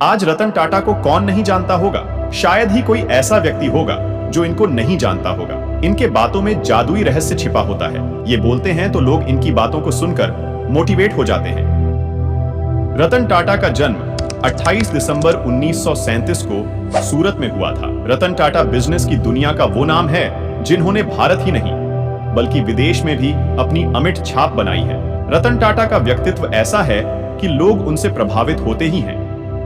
आज रतन टाटा को कौन नहीं जानता होगा? शायद ही कोई ऐसा व्यक्ति होगा जो इनको नहीं जानता होगा। इनके बातों में जादुई रहस्य छिपा होता है। ये बोलते हैं तो लोग इनकी बातों को सुनकर मोटिवेट हो जाते हैं। रतन टाटा का जन्म 28 दिसंबर 1937 को सूरत में हुआ था। रतन टाटा बिजनेस की दुनिया का वो नाम है जिन्होंने भारत ही नहीं बल्कि विदेश में भी अपनी अमिट छाप बनाई है। रतन टाटा का व्यक्तित्व ऐसा है कि लोग उनसे प्रभावित होते ही हैं।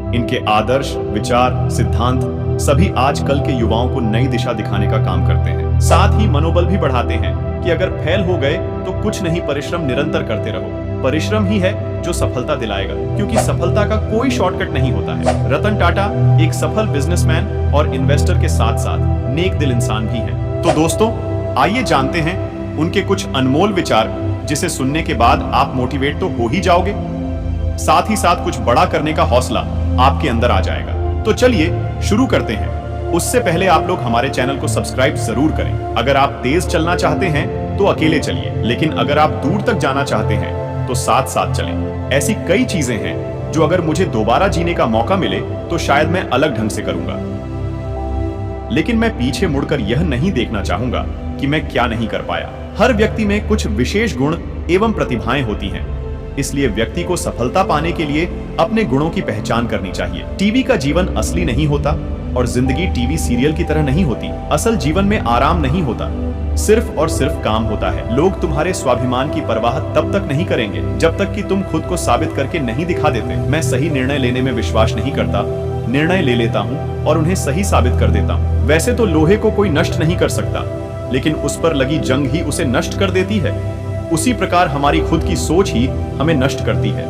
इनके आदर्श, विचार, सिद्धांत सभी आजकल के युवाओं को नई दिशा दिखाने का काम करते हैं। साथ ही मनोबल भी बढ़ाते हैं कि अगर फेल हो गए तो कुछ नहीं, परिश्रम निरंतर करते रहो। परिश्रम ही है जो सफलता दिलाएगा, क्योंकि सफलता का कोई शॉर्टकट नहीं होता है। रतन टाटा एक सफल बिजनेसमैन और इन्वेस्टर के साथ साथ नेक दिल इंसान भी हैं। तो दोस्तों, आइए जानते हैं उनके कुछ अनमोल विचार, जिसे सुनने के बाद आप मोटिवेट तो हो ही जाओगे, साथ ही साथ कुछ बड़ा करने का हौसला आपके अंदर आ जाएगा। तो चलिए शुरू करते हैं। उससे पहले आप लोग हमारे चैनल को सब्सक्राइब जरूर करें। अगर आप तेज चलना चाहते हैं तो अकेले चलिए, लेकिन अगर आप दूर तक जाना चाहते हैं तो साथ साथ चलें। ऐसी कई चीजें हैं जो अगर मुझे दोबारा जीने का मौका मिले तो शायद मैं अलग ढंग से करूंगा, लेकिन मैं पीछे मुड़कर यह नहीं देखना चाहूंगा कि मैं क्या नहीं कर पाया। हर व्यक्ति में कुछ विशेष गुण एवं प्रतिभाएं होती हैं, इसलिए व्यक्ति को सफलता पाने के लिए अपने गुणों की पहचान करनी चाहिए। टीवी का जीवन असली नहीं होता और जिंदगी टीवी सीरियल की तरह नहीं होती। असल जीवन में आराम नहीं होता, सिर्फ और सिर्फ काम होता है। लोग तुम्हारे स्वाभिमान की परवाह तब तक नहीं करेंगे जब तक कि तुम खुद को साबित करके नहीं दिखा देते। मैं सही निर्णय लेने में विश्वास नहीं करता, निर्णय ले लेता हूँ और उन्हें सही साबित कर देता हूँ। वैसे तो लोहे को कोई नष्ट नहीं कर सकता, लेकिन उस पर लगी जंग ही उसे नष्ट कर देती है। उसी प्रकार हमारी खुद की सोच ही हमें नष्ट करती है,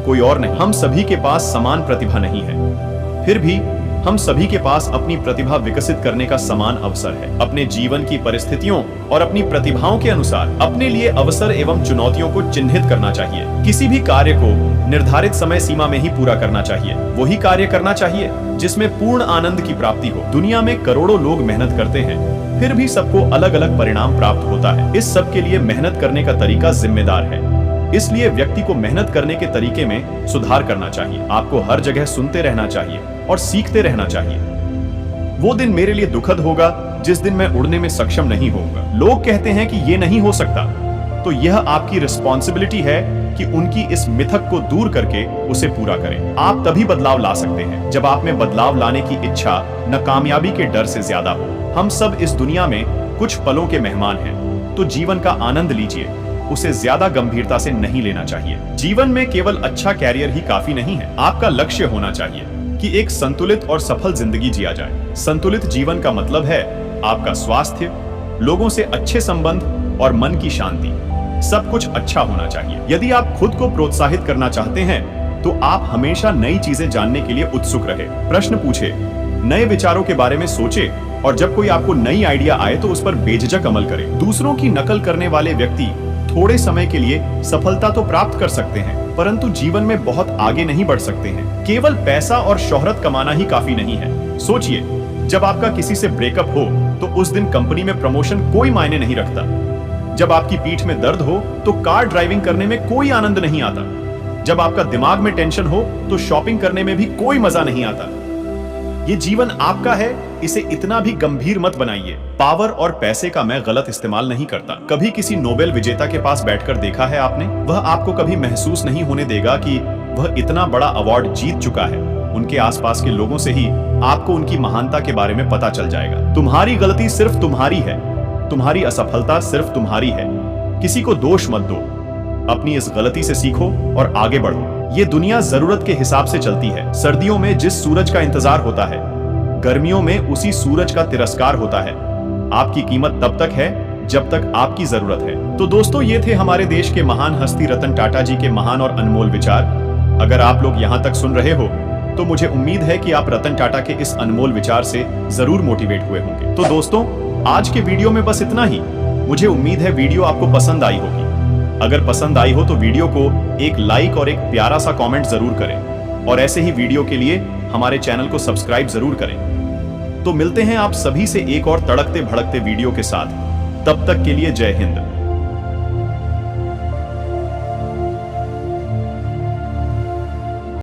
कोई और नहीं। हम सभी के पास समान प्रतिभा नहीं है, फिर भी हम सभी के पास अपनी प्रतिभा विकसित करने का समान अवसर है। अपने जीवन की परिस्थितियों और अपनी प्रतिभाओं के अनुसार अपने लिए अवसर एवं चुनौतियों को चिन्हित करना चाहिए। किसी भी कार्य को निर्धारित समय सीमा में ही पूरा करना चाहिए। वही कार्य करना चाहिए जिसमें पूर्ण आनंद की प्राप्ति हो। दुनिया में करोड़ों लोग मेहनत करते हैं, फिर भी सबको अलग अलग परिणाम प्राप्त होता है। इस सब के लिए मेहनत करने का तरीका जिम्मेदार है, इसलिए व्यक्ति को मेहनत करने के तरीके में सुधार करना चाहिए। आपको हर जगह सुनते रहना चाहिए और सीखते रहना चाहिए। वो दिन मेरे लिए दुखद होगा जिस दिन मैं उड़ने में सक्षम नहीं होऊंगा। लोग कहते हैं कि ये नहीं हो सकता, तो यह आपकी रिस्पॉन्सिबिलिटी है कि उनकी इस मिथक को दूर करके उसे पूरा करें। आप तभी बदलाव ला सकते हैं जब आप में बदलाव लाने की इच्छा नाकामयाबी के डर से ज्यादा हो। हम सब इस दुनिया में कुछ पलों के मेहमान हैं, तो जीवन का आनंद लीजिए, उसे ज्यादा गंभीरता से नहीं लेना चाहिए। जीवन में केवल अच्छा कैरियर ही काफी नहीं है, आपका लक्ष्य होना चाहिए कि एक संतुलित और सफल जिंदगी जिया जाए। संतुलित जीवन का मतलब है आपका स्वास्थ्य, लोगों से अच्छे संबंध और मन की शांति, सब कुछ अच्छा होना चाहिए। यदि आप खुद को प्रोत्साहित करना चाहते हैं तो आप हमेशा नई चीजें जानने के लिए उत्सुक रहे। प्रश्न पूछे, नए विचारों के बारे में सोचे और जब कोई आपको नई आइडिया आए तो उस पर बेझिझक अमल करें। दूसरों की नकल करने वाले व्यक्ति थोड़े समय के लिए सफलता तो प्राप्त कर सकते हैं, परंतु जीवन में बहुत आगे नहीं बढ़ सकते हैं। केवल पैसा और शोहरत कमाना ही काफी नहीं है। सोचिए, जब आपका किसी से ब्रेकअप हो तो उस दिन कंपनी में प्रमोशन कोई मायने नहीं रखता। जब आपकी पीठ में दर्द हो तो कार ड्राइविंग करने में कोई आनंद नहीं आता। जब आपका दिमाग में टेंशन हो तो शॉपिंग करने में भी कोई मजा नहीं आता। ये जीवन आपका है, इसे इतना भी गंभीर मत बनाइए। पावर और पैसे का मैं गलत इस्तेमाल नहीं करता। कभी किसी नोबेल विजेता के पास बैठकर देखा है आपने? वह आपको कभी महसूस नहीं होने देगा कि वह इतना बड़ा अवार्ड जीत चुका है। उनके आसपास के लोगों से ही आपको उनकी महानता के बारे में पता चल जाएगा। तुम्हारी गलती सिर्फ तुम्हारी है, तुम्हारी असफलता सिर्फ तुम्हारी है। किसी को दोष मत दो, अपनी इस गलती से सीखो और आगे बढ़ो। ये दुनिया जरूरत के हिसाब से चलती है। सर्दियों में जिस सूरज का इंतजार होता है, गर्मियों में उसी सूरज का तिरस्कार होता है। आपकी कीमत तब तक है जब तक आपकी जरूरत है। तो दोस्तों, ये थे हमारे देश के महान हस्ती रतन टाटा जी के महान और अनमोल विचार। अगर आप लोग यहाँ तक सुन रहे हो तो मुझे उम्मीद है कि आप रतन टाटा के इस अनमोल विचार से जरूर मोटिवेट हुए होंगे। तो दोस्तों, आज के वीडियो में बस इतना ही। मुझे उम्मीद है वीडियो आपको पसंद आई होगी। अगर पसंद आई हो तो वीडियो को एक लाइक और एक प्यारा सा कमेंट जरूर करें और ऐसे ही वीडियो के लिए हमारे चैनल को सब्सक्राइब जरूर करें। तो मिलते हैं आप सभी से एक और तड़कते भड़कते वीडियो के साथ। तब तक के लिए जय हिंद।